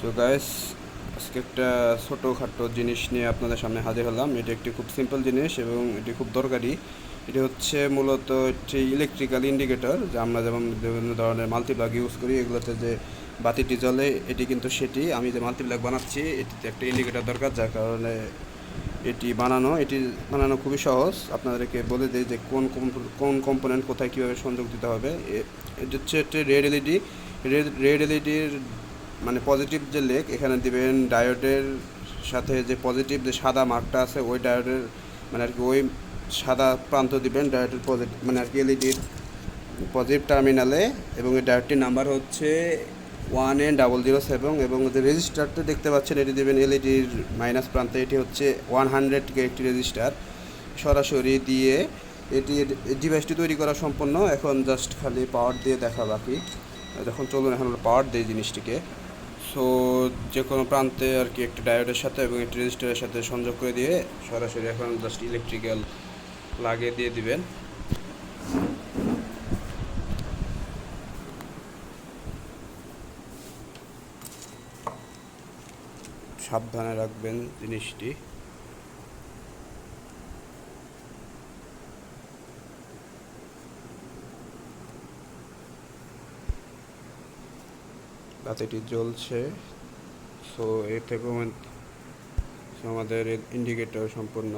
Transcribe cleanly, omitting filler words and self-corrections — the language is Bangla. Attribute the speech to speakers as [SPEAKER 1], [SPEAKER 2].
[SPEAKER 1] সো গাইস, আজকে একটা ছোটোখাটো জিনিস নিয়ে আপনাদের সামনে হাজির হলাম। এটি একটি খুব সিম্পল জিনিস এবং এটি খুব দরকারি। এটি হচ্ছে মূলত একটি ইলেকট্রিক্যাল ইন্ডিকেটর, যা আমরা যেমন বিভিন্ন ধরনের মাল্টিপ্লাগ ইউজ করি, এগুলোতে যে বাতিটি জ্বলে এটি কিন্তু সেটি। আমি যে মাল্টিপ্লাগ বানাচ্ছি এটিতে একটা ইন্ডিকেটর দরকার, যার কারণে এটি বানানো খুবই সহজ। আপনাদেরকে বলে দিই যে কোন কম্পোনেন্ট কোথায় কীভাবে সংযোগ দিতে হবে। এটি হচ্ছে একটি রেড এলইডি। রেড এলইডির মানে পজিটিভ যে লেগ এখানে দিবেন ডায়োডের সাথে যে পজিটিভ যে সাদা মার্কটা আছে ওই ডায়োডের মানে আর কি ওই সাদা প্রান্ত দিবেন ডায়োডের পজিটিভ মানে আর কি এলইডির পজিটিভ টার্মিনালে, এবং এই ডায়োডটির নাম্বার হচ্ছে 1N4007 এবং যে রেজিস্টারটা দেখতে পাচ্ছেন এটি দেবেন এলইডির মাইনাস প্রান্তে। এটি হচ্ছে 100 কে একটি রেজিস্টার সরাসরি দিয়ে এটি ডিভাইসটি তৈরি করা সম্পন্ন। এখন জাস্ট খালি পাওয়ার দিয়ে দেখা বাকি। যখন চলুন এখন আমরা পাওয়ার দিই জিনিসটিকে। সো যে কোনো প্রান্তে আর কি একটা ডায়োডের সাথে এবং একটি রেজিস্টারের সাথে সংযোগ করে দিয়ে সরাসরি এখন জাস্ট ইলেকট্রিক্যাল লাগিয়ে দিয়ে দিবেন। সাবধানে রাখবেন জিনিসটি। বাতিটি জ্বলছে। সো এর থেকে আমাদের ইন্ডিকেটর সম্পূর্ণ।